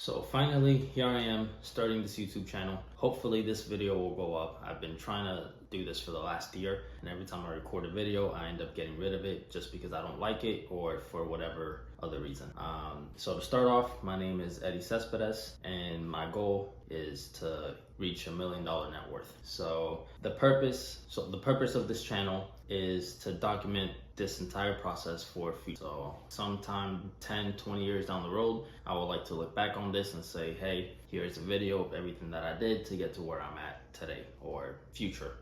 So finally, here I am starting this YouTube channel. Hopefully this video will go up. I've been trying to do this for the last year, and every time I record a video, I end up getting rid of it just because I don't like it or for whatever other reason. So to start off, my name is Eddy Cespedes, and my goal is to reach $1 million net worth. So the purpose of this channel is to document this entire process for future. So sometime 10, 20 years down the road, I would like to look back on this and say, hey, here's a video of everything that I did to get to where I'm at today, or future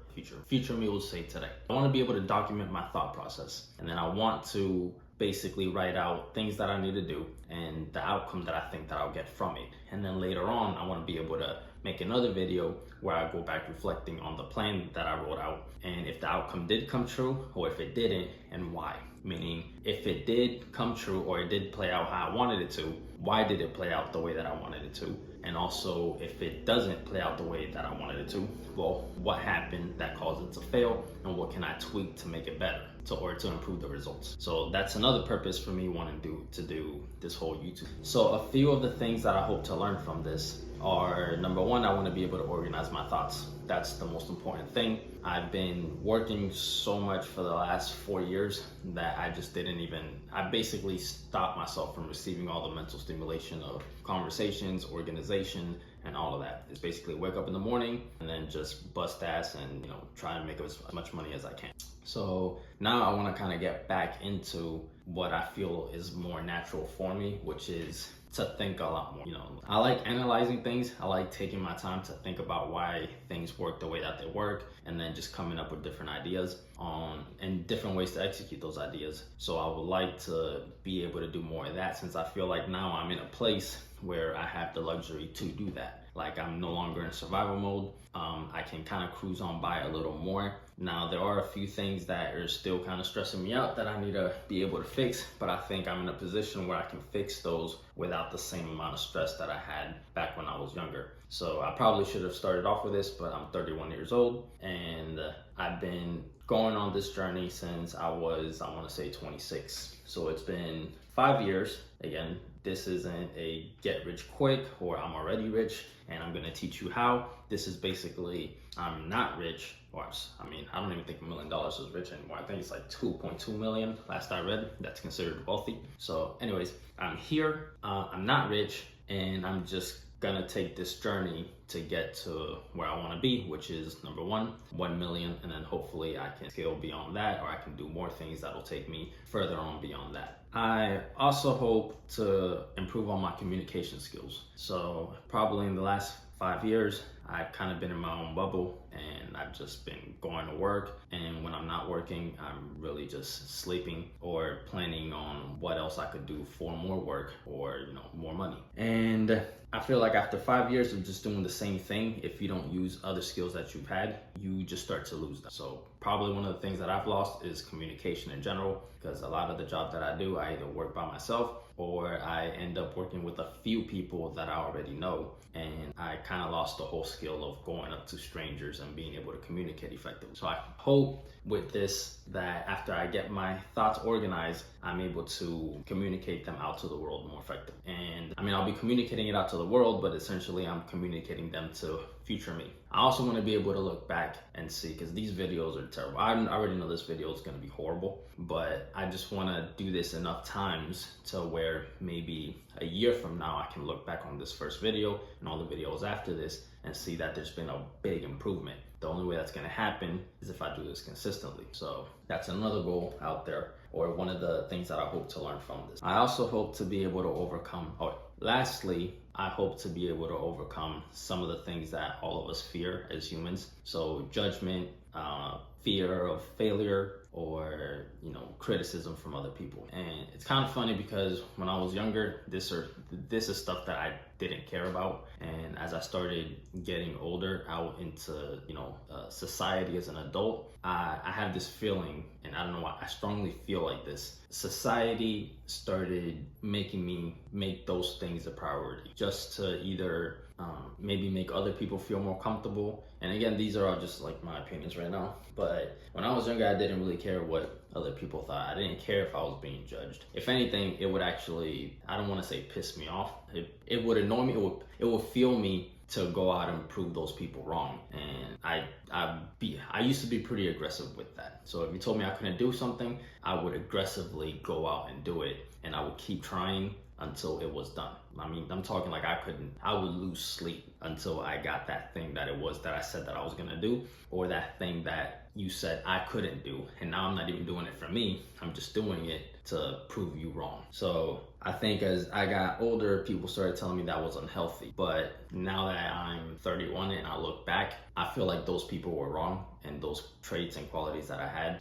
me will say today. I want to be able to document my thought process, and then I want to basically write out things that I need to do and the outcome that I think that I'll get from it. And then later on, I want to be able to make another video where I go back reflecting on the plan that I wrote out, and if the outcome did come true or if it didn't, and why. Meaning, if it did come true or it did play out how I wanted it to, why did it play out the way that I wanted it to? And also, if it doesn't play out the way that I wanted it to, well, what happened that caused it to fail, and what can I tweak to make it better, or to improve the results? So that's another purpose for me wanting to do this whole YouTube. So a few of the things that I hope to learn from this are, number one, I want to be able to organize my thoughts. That's the most important thing. I've been working so much for the last 4 years that I basically stopped myself from receiving all the mental stimulation of conversations, organization, and all of that. It's basically wake up in the morning and then just bust ass and try and make as much money as I can. So now I want to kind of get back into what I feel is more natural for me, which is to think a lot more. I like analyzing things. I like taking my time to think about why things work the way that they work, and then just coming up with different ideas and different ways to execute those ideas. So I would like to be able to do more of that, since I feel like now I'm in a place where I have the luxury to do that. Like, I'm no longer in survival mode. I can kind of cruise on by a little more. Now, there are a few things that are still kind of stressing me out that I need to be able to fix, but I think I'm in a position where I can fix those without the same amount of stress that I had back when I was younger. So I probably should have started off with this, but I'm 31 years old, and I've been going on this journey since I was, I want to say, 26. So it's been 5 years. Again, this isn't a get rich quick or I'm already rich and I'm going to teach you how. This is basically, I'm not rich, or I don't even think $1 million is rich anymore. I think it's like 2.2 million last I read. That's considered wealthy. So anyways, I'm here, I'm not rich, and I'm just gonna take this journey to get to where I want to be, which is number 1 million, and then hopefully I can scale beyond that, or I can do more things that'll take me further on beyond that. I also hope to improve on my communication skills. So probably in the last 5 years, I've kind of been in my own bubble, and I've just been going to work, and when I'm not working, I'm really just sleeping or planning on what else I could do for more work or more money. And I feel like after 5 years of just doing the same thing, if you don't use other skills that you've had, you just start to lose them. So probably one of the things that I've lost is communication in general, because a lot of the job that I do, I either work by myself or I end up working with a few people that I already know, and I kind of lost the whole skill of going up to strangers and being able to communicate effectively. So I hope with this that after I get my thoughts organized, I'm able to communicate them out to the world more effectively. And I'll be communicating it out to the world, but essentially I'm communicating them to future me. I also want to be able to look back and see, because these videos are terrible. I already know this video is going to be horrible, but I just want to do this enough times to where maybe a year from now I can look back on this first video and all the videos after this and see that there's been a big improvement. The only way that's going to happen is if I do this consistently. So that's another goal out there, or one of the things that I hope to learn from this. I also hope to be able to overcome, lastly, I hope to be able to overcome some of the things that all of us fear as humans. So judgment, fear of failure, or criticism from other people. And it's kind of funny because when I was younger, this is stuff that I didn't care about. And as I started getting older out into society as an adult, I have this feeling, and I don't know why, I strongly feel like this. Society started making me make those things a priority, just to either maybe make other people feel more comfortable. And again, these are all just like my opinions right now. But when I was younger, I didn't really care what other people thought. I didn't care if I was being judged. If anything, it would actually, I don't want to say piss me off. It would annoy me. It would feel me to go out and prove those people wrong. And I used to be pretty aggressive with that. So if you told me I couldn't do something, I would aggressively go out and do it, and I would keep trying until it was done. I mean, I'm talking like I would lose sleep until I got that thing that I said that I was gonna do, or that thing that you said I couldn't do. And now I'm not even doing it for me, I'm just doing it to prove you wrong. So I think as I got older, people started telling me that was unhealthy. But now that I'm 31 and I look back, I feel like those people were wrong, and those traits and qualities that I had,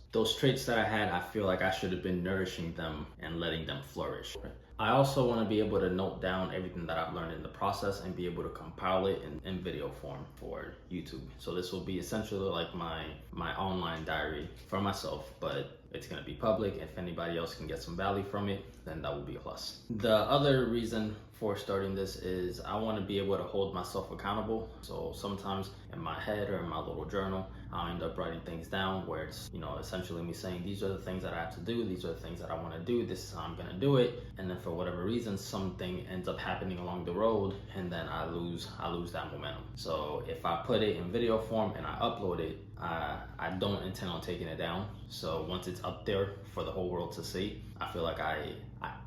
I feel like I should have been nourishing them and letting them flourish. I also want to be able to note down everything that I've learned in the process and be able to compile it in video form for YouTube. So this will be essentially like my online diary for myself, but it's going to be public. If anybody else can get some value from it, then that will be a plus. The other reason for starting this is I want to be able to hold myself accountable. So sometimes in my head or in my little journal, I'll end up writing things down where it's, essentially me saying, these are the things that I have to do, these are the things that I want to do, this is how I'm going to do it. And then for whatever reason, something ends up happening along the road, and then I lose that momentum. So if I put it in video form and I upload it, I don't intend on taking it down. So once it's up there for the whole world to see, I feel like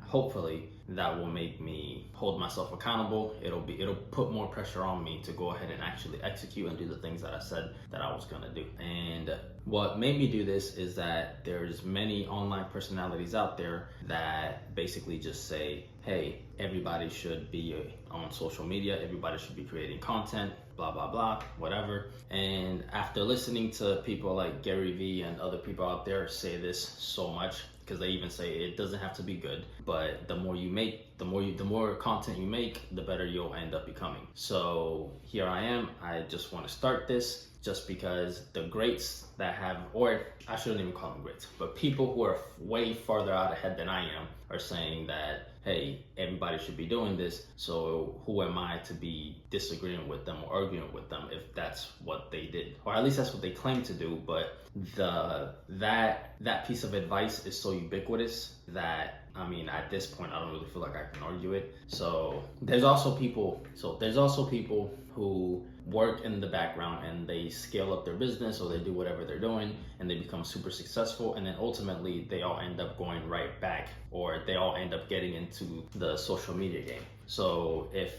hopefully that will make me hold myself accountable. It'll put more pressure on me to go ahead and actually execute and do the things that I said that I was gonna do. And what made me do this is that there's many online personalities out there that basically just say, hey, everybody should be on social media, everybody should be creating content, blah, blah, blah, whatever. And after listening to people like Gary Vee and other people out there say this so much, because they even say it doesn't have to be good, but the more you make, the more content you make, the better you'll end up becoming. So here I am. I just want to start this just because the greats that have, or I shouldn't even call them greats, but people who are way farther out ahead than I am are saying that, hey, everybody should be doing this. So who am I to be disagreeing with them or arguing with them if that's what they did, or at least that's what they claim to do? But that piece of advice is so ubiquitous that, I mean, at this point, I don't really feel like I can argue it. So there's also people who work in the background and they scale up their business, or they do whatever they're doing and they become super successful, and then ultimately they all end up going right back, or they all end up getting into the social media game. So if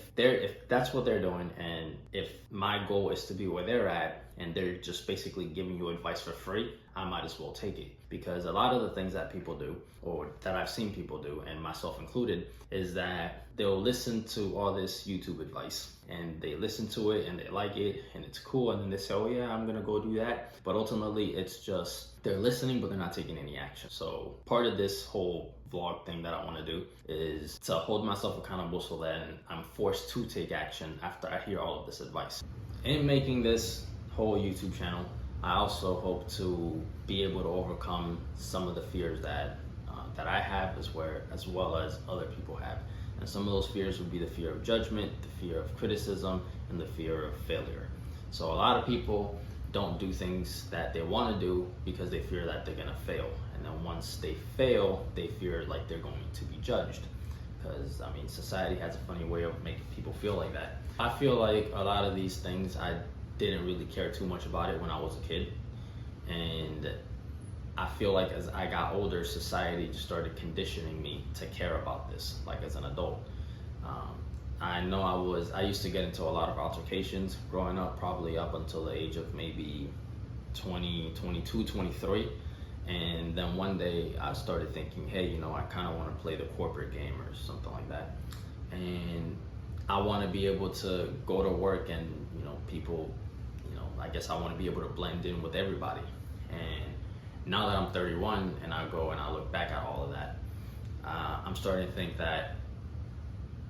that's what they're doing, and if my goal is to be where they're at and they're just basically giving you advice for free, I might as well take it. Because a lot of the things that people do, or that I've seen people do, and myself included, is that they'll listen to all this YouTube advice and they listen to it and they like it and it's cool, and then they say, oh yeah, I'm gonna go do that. But ultimately it's just they're listening but they're not taking any action. So part of this whole vlog thing that I want to do is to hold myself accountable, so that I'm forced to take action after I hear all of this advice. In making this whole YouTube channel, I also hope to be able to overcome some of the fears that I have, as well as other people have. And some of those fears would be the fear of judgment, the fear of criticism, and the fear of failure. So a lot of people don't do things that they want to do because they fear that they're gonna fail. And then once they fail, they fear like they're going to be judged. Because, I mean, society has a funny way of making people feel like that. I feel like a lot of these things, I didn't really care too much about it when I was a kid. And I feel like as I got older, society just started conditioning me to care about this, like as an adult. I know I used to get into a lot of altercations growing up, probably up until the age of maybe 20, 22, 23. And then one day I started thinking, hey, I kind of want to play the corporate game or something like that. And I want to be able to go to work and, people, I guess I want to be able to blend in with everybody. And now that I'm 31 and I go and I look back at all of that, I'm starting to think that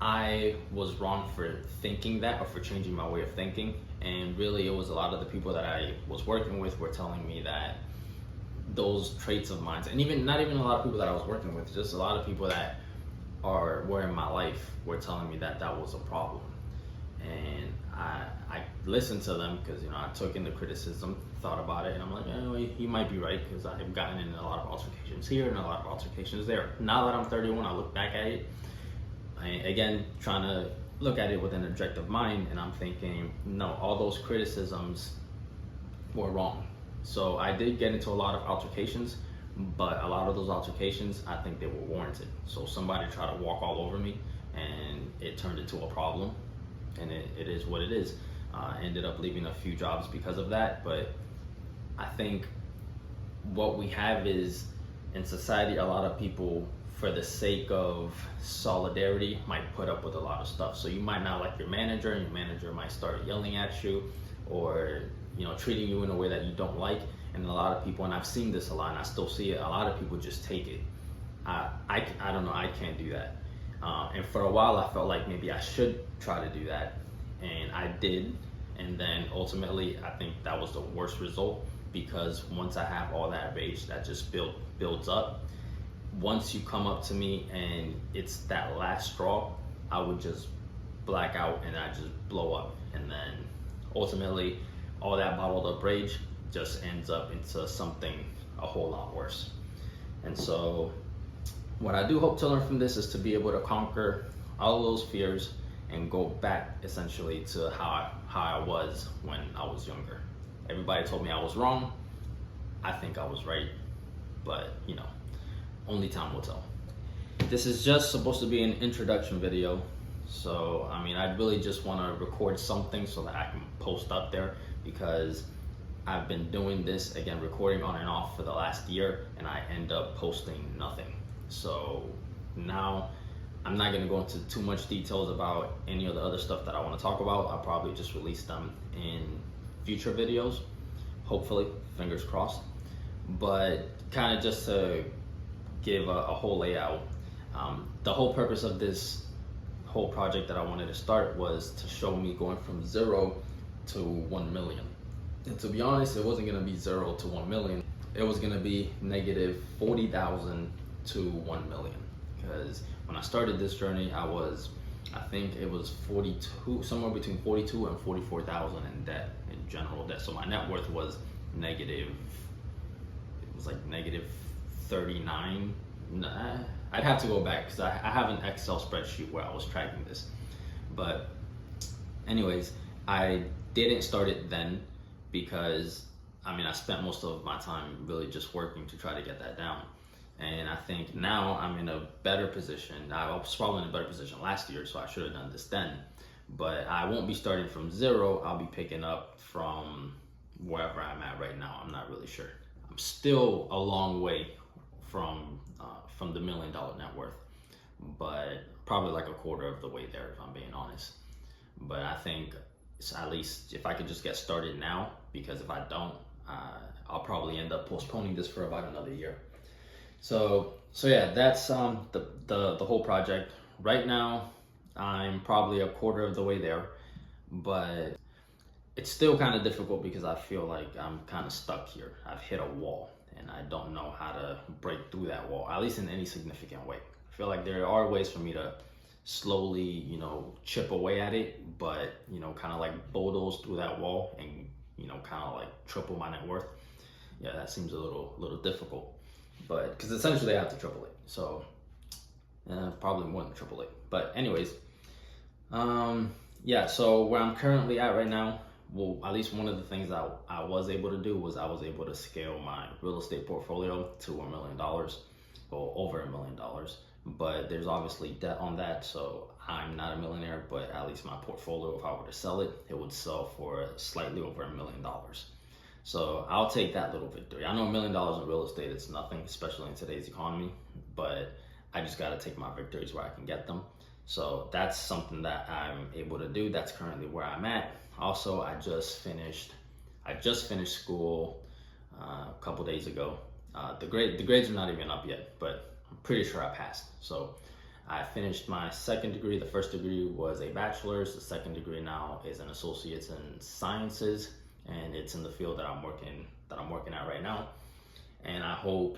I was wrong for thinking that, or for changing my way of thinking. And really it was a lot of the people that I was working with were telling me that those traits of mine, and not even a lot of people that I was working with, just a lot of people that were in my life were telling me that that was a problem. and I listened to them because, you know, I took in the criticism, thought about it, and I'm like, anyway, he might be right, because I've gotten in a lot of altercations here and a lot of altercations there. Now that I'm 31, I look back at it, again, trying to look at it with an objective mind, and I'm thinking, no, all those criticisms were wrong. So I did get into a lot of altercations, but a lot of those altercations, I think they were warranted. So somebody tried to walk all over me, and it turned into a problem, and it is what it is. I ended up leaving a few jobs because of that, but I think what we have is, in society, a lot of people, for the sake of solidarity, might put up with a lot of stuff. So you might not like your manager, and your manager might start yelling at you, or, you know, treating you in a way that you don't like. And a lot of people, and I've seen this a lot, and I still see it, a lot of people just take it. I don't know, I can't do that. And for a while I felt like maybe I should try to do that, and I did. And then ultimately I think that was the worst result, because once I have all that rage that just builds up, once you come up to me and it's that last straw, I would just black out and I just blow up. And then ultimately all that bottled up rage just ends up into something a whole lot worse. And so what I do hope to learn from this is to be able to conquer all of those fears and go back essentially to how I was when I was younger. Everybody told me I was wrong. I think I was right, but you know, only time will tell. This is just supposed to be an introduction video. So, I mean, I really just want to record something so that I can post up there, because I've been doing this, again, recording on and off for the last year, and I end up posting nothing. So now I'm not going to go into too much details about any of the other stuff that I want to talk about. I'll probably just release them in future videos, hopefully, fingers crossed. But kind of just to give a whole layout, the whole purpose of this whole project that I wanted to start was to show me going from 0 to 1 million. And to be honest, it wasn't going to be 0 to 1 million. It was going to be negative 40,000 to 1 million. Because when I started this journey, I think it was 42, somewhere between 42 and 44,000 in debt, in general debt. So my net worth was negative, it was like negative 39. I'd have to go back, because I have an Excel spreadsheet where I was tracking this. But anyways, I didn't start it then, because I mean, I spent most of my time really just working to try to get that down. And I think now I'm in a better position. I was probably in a better position last year, so I should have done this then. But I won't be starting from 0. I'll be picking up from wherever I'm at right now. I'm not really sure. I'm still a long way from the $1 million net worth, but probably like a quarter of the way there, if I'm being honest. But I think at least if I could just get started now, because if I don't, I'll probably end up postponing this for about another year. So yeah, that's the whole project. Right now, I'm probably a quarter of the way there, but it's still kind of difficult, because I feel like I'm kind of stuck here. I've hit a wall, and I don't know how to break through that wall, at least in any significant way. I feel like there are ways for me to slowly, you know, chip away at it, but, you know, kind of like bulldoze through that wall and, you know, kind of like triple my net worth. Yeah, that seems a little difficult, but because essentially I have to triple it. So probably more than triple it. But anyways, yeah, so where I'm currently at right now, well, at least one of the things I was able to do was I was able to scale my real estate portfolio to $1 million, or over $1 million. But there's obviously debt on that, so I'm not a millionaire, but at least my portfolio, if I were to sell it, it would sell for slightly over $1 million. So I'll take that little victory. I know $1 million in real estate is nothing, especially in today's economy, but I just got to take my victories where I can get them. So that's something that I'm able to do. That's currently where I'm at. Also, I just finished school a couple days ago. The grades are not even up yet, but I'm pretty sure I passed. So I finished my second degree. The first degree was a bachelor's. The second degree now is an associate's in sciences, and it's in the field that I'm working at right now. And I hope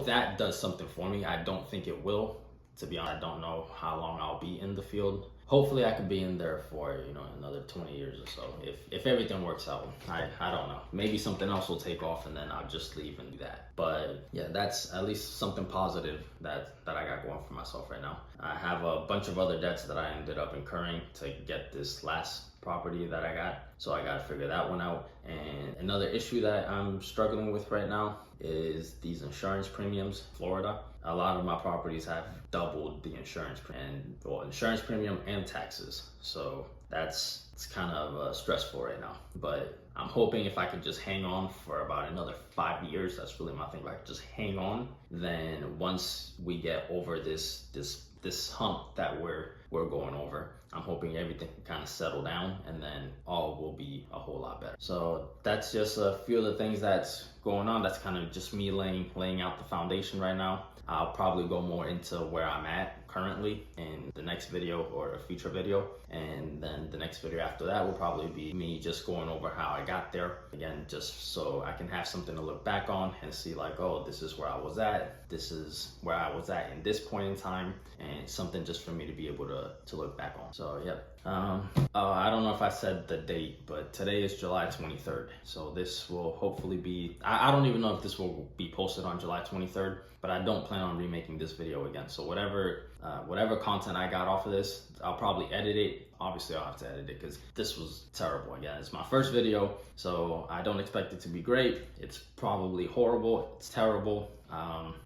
that does something for me. I don't think it will. To be honest, I don't know how long I'll be in the field. hopefully I could be in there for, you know, another 20 years or so. If everything works out, I don't know. Maybe something else will take off and then I'll just leave and do that. But yeah, that's at least something positive that I got going for myself right now. I have a bunch of other debts that I ended up incurring to get this last property that I got. So I got to figure that one out. And another issue that I'm struggling with right now is these insurance premiums. Florida, a lot of my properties have doubled the insurance and well, insurance premium and taxes. So it's kind of stressful right now. But I'm hoping if I could just hang on for about another 5 years, that's really my thing. If I could just hang on, then once we get over this hump that we're going over, I'm hoping everything can kind of settle down and then all will be a whole lot better. So that's just a few of the things that's going on. That's kind of just me laying out the foundation right now. I'll probably go more into where I'm at currently in the next video or a future video. And then the next video after that will probably be me just going over how I got there. Again, just so I can have something to look back on and see like, oh, this is where I was at. This is where I was at in this point in time, and something just for me to be able to look back on. So, yep. I don't know if I said the date, but today is July 23rd. So this will hopefully be, I don't even know if this will be posted on July 23rd, but I don't plan on remaking this video again. So whatever content I got off of this, I'll probably edit it. Obviously I'll have to edit it because this was terrible. Again, it's my first video, so I don't expect it to be great. It's probably horrible. It's terrible.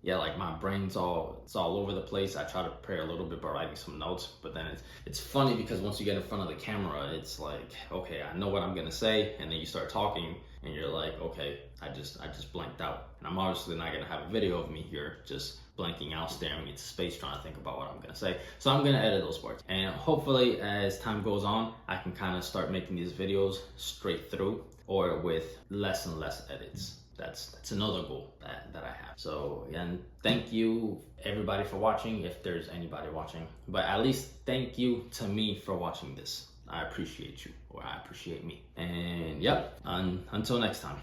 Yeah, like my brain's it's all over the place. I try to prepare a little bit by writing some notes, but then it's funny because once you get in front of the camera, it's like, okay, I know what I'm gonna say, and then you start talking and you're like, okay, I just blanked out. And I'm obviously not gonna have a video of me here just blanking out, staring into space, trying to think about what I'm gonna say. So I'm gonna edit those parts. And hopefully as time goes on, I can kind of start making these videos straight through or with less and less edits. That's another goal that I have. So again, thank you everybody for watching, if there's anybody watching, but at least thank you to me for watching this. I appreciate you, or I appreciate me. And yep, until next time.